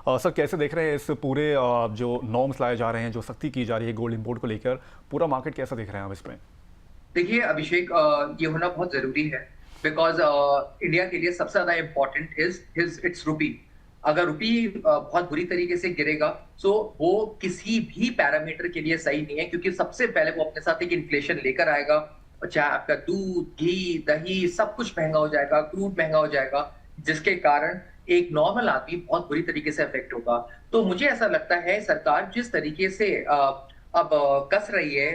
Sir कैसे देख रहे हैं इस पूरे जो नॉर्म्स लाए जा रहे हैं, जो सख्ती की जा रही है गोल्ड इंपोर्ट को लेकर, पूरा मार्केट कैसा देख रहे हैं आप इसमें? देखिए अभिषेक, ये होना बहुत जरूरी है बिकॉज इंडिया के लिए सबसे ज्यादा इम्पोर्टेंट इज इट्स रूपी। अगर रूपी बहुत बुरी तरीके से गिरेगा तो वो किसी भी पैरामीटर के लिए सही नहीं है, क्योंकि सबसे पहले वो अपने साथ एक इन्फ्लेशन लेकर आएगा। और चाहे आपका दूध, घी, दही सब कुछ महंगा हो जाएगा, क्रूड महंगा हो जाएगा, जिसके कारण एक नॉर्मल आदमी बहुत बुरी तरीके से अफेक्ट होगा। तो मुझे ऐसा लगता है सरकार जिस तरीके से अब कस रही है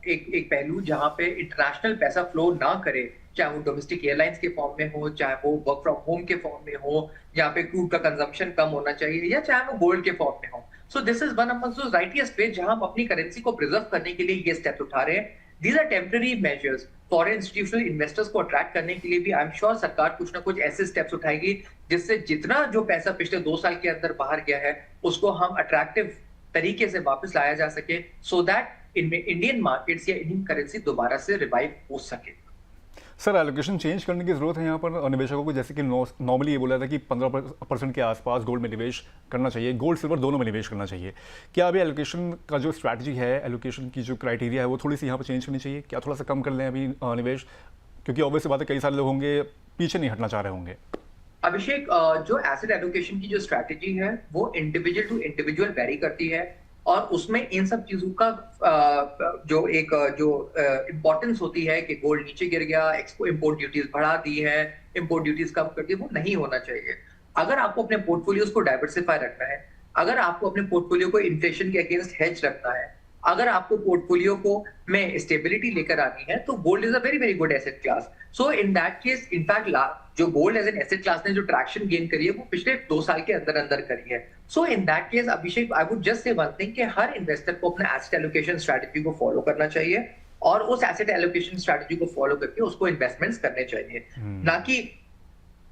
एक एक पहलू जहां पे इंटरनेशनल पैसा फ्लो ना करे, चाहे वो डोमेस्टिक एयरलाइंस के फॉर्म में हो, चाहे वो वर्क फ्रॉम होम के फॉर्म में हो, जहाँ पे क्रूड का कंजम्पशन कम होना चाहिए, या चाहे वो गोल्ड के फॉर्म में हो। So this is one of the rightest way जहां हम अपनी करेंसी को प्रिजर्व करने के लिए ये स्टेप्स उठा रहे हैं। These are temporary measures. Foreign institutional investors को अट्रैक्ट करने के लिए भी आई एम श्योर सरकार कुछ ना कुछ ऐसे स्टेप्स उठाएगी जिससे जितना जो पैसा पिछले 2 साल के अंदर बाहर गया है उसको हम अट्रैक्टिव तरीके से वापस लाया जा सके, सो दैट इनमें इंडियन मार्केट्स या इंडियन करेंसी दोबारा से रिवाइव हो सके। सर एलोकेशन चेंज करने की ज़रूरत है यहाँ पर निवेशकों को, जैसे कि नॉर्मली ये बोला था कि 15% के आसपास गोल्ड में निवेश करना चाहिए, गोल्ड सिल्वर दोनों में निवेश करना चाहिए। क्या अभी एलोकेशन का जो स्ट्रैटेजी है, एलोकेशन की जो क्राइटेरिया है वो थोड़ी सी यहाँ पर चेंज करनी चाहिए? क्या थोड़ा सा कम कर लें अभी निवेश? क्योंकि ऑब्वियस बात है कई सारे लोग होंगे पीछे नहीं हटना चाह रहे होंगे। अभिषेक, जो एसेट एलोकेशन की जो स्ट्रैटेजी है वो इंडिविजुअल टू इंडिविजुअल वेरी करती है, और उसमें इन सब चीजों का जो एक जो इंपॉर्टेंस होती है कि गोल्ड नीचे गिर गया, इंपोर्ट ड्यूटीज बढ़ा दी है, इंपोर्ट ड्यूटीज कम कर दी, वो नहीं होना चाहिए। अगर आपको अपने पोर्टफोलियोज को डाइवर्सिफाई रखना है, अगर आपको अपने पोर्टफोलियो को इन्फ्लेशन के अगेंस्ट हेज रखना है, अगर आपको पोर्टफोलियो को में स्टेबिलिटी लेकर आनी है, तो gold is a very very good asset class. So in that case in fact जो gold as an asset class ने जो ट्रैक्शन गेन करी है वो पिछले 2 साल के अंदर अंदर करी है। So in that case Abhishek, I would just say one thing कि हर इन्वेस्टर को अपने एसेट एलोकेशन स्ट्रेटजी को फॉलो करना चाहिए, और उस एसेट एलोकेशन स्ट्रेटजी को फॉलो करके उसको इन्वेस्टमेंट्स करने चाहिए, ना कि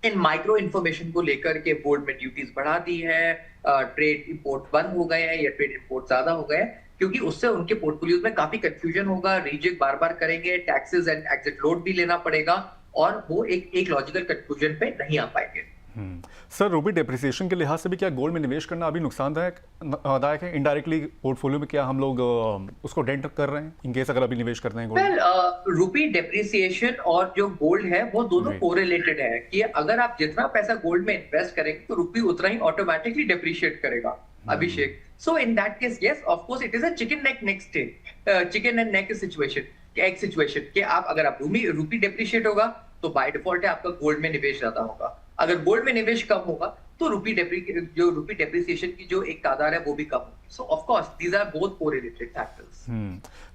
इन माइक्रो इन्फॉर्मेशन को लेकर के बोर्ड में ड्यूटीज बढ़ा दी है, ट्रेड इंपोर्ट बंद हो गए हैं या ट्रेड इंपोर्ट ज्यादा हो गए हैं, क्योंकि उससे उनके पोर्टफोलियोज में काफी कंफ्यूजन होगा, रीजेक्ट बार बार करेंगे, टैक्सेस एंड एग्जिट लोड भी लेना पड़ेगा, और वो एक लॉजिकल कंक्लूजन पे नहीं आ पाएंगे। सर रूपी डेप्रिसिएशन के लिहाज से भी क्या गोल्ड में निवेश करना अभी नुकसानदायक दायक है? इनडायरेक्टली पोर्टफोलियो में क्या हम लोग उसको डेंट कर रहे हैं इनकेस अगर अभी निवेश करते हैं गोल्ड? वेल, रूपी डेप्रिसिएशन और जो गोल्ड है वो दोनों कोरिलेटेड है, कि अगर आप जितना पैसा गोल्ड में इन्वेस्ट करेंगे तो रूपी उतना ही ऑटोमेटिकली डेप्रिशिएट करेगा Abhishek. So in that case yes, of course it is a chicken and neck situation कि आप अगर आप रूपी डेप्रिशिएट होगा तो बाय डिफॉल्ट है आपका गोल्ड में निवेश ज्यादा होगा, अगर गोल्ड में निवेश कम होगा तो रूपी डेप्रिसिएशन की जो एक तादाद है वो भी कम होगी। So of course these are both correlated factors.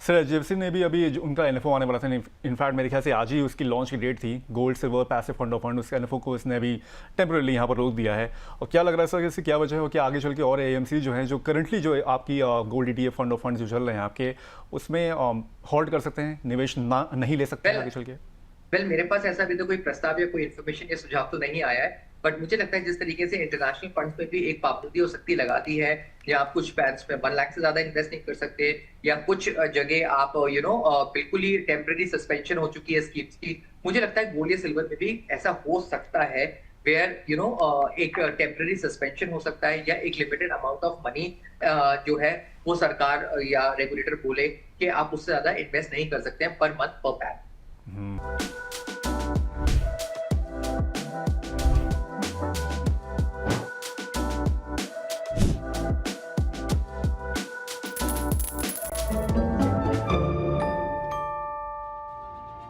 Sir HDFC ने भी अभी हमने एनएफओ आने वाला था, इनफैक्ट मेरे ख्याल से आज ही उसकी लॉन्च की डेट थी, gold silver passive fund of fund, उसके एनएफओ को इसने अभी टेम्परेली यहाँ पर रोक दिया है। और क्या लग रहा है सर इससे क्या वजह है कि आगे चल के और एएमसी जो है, जो करंटली जो आपकी gold ETF fund of fund जो चल रहे हैं आपके, उसमें हॉल्ट कर सकते हैं, निवेश नहीं ले सकते हैं आगे चल के? वेल, मेरे पास ऐसा अभी तो कोई प्रस्ताव या कोई इन्फॉर्मेशन या सुझाव तो नहीं आया है, बट मुझे लगता है जिस तरीके से इंटरनेशनल फंड्स में भी एक पाबंदी हो सकती लगा दी है, या आप कुछ फंड्स में 1 लाख से ज्यादा इन्वेस्ट नहीं कर सकते, या कुछ जगह आप बिल्कुल ही टेम्पररी सस्पेंशन हो चुकी है स्कीम्स की, मुझे लगता है गोल्ड या सिल्वर में भी ऐसा हो सकता है, वेयर एक टेम्पररी सस्पेंशन हो सकता है, या एक लिमिटेड अमाउंट ऑफ मनी जो है वो सरकार या रेगुलेटर बोले कि आप उससे ज्यादा इन्वेस्ट नहीं कर सकते हैं पर मंथ पर पैन।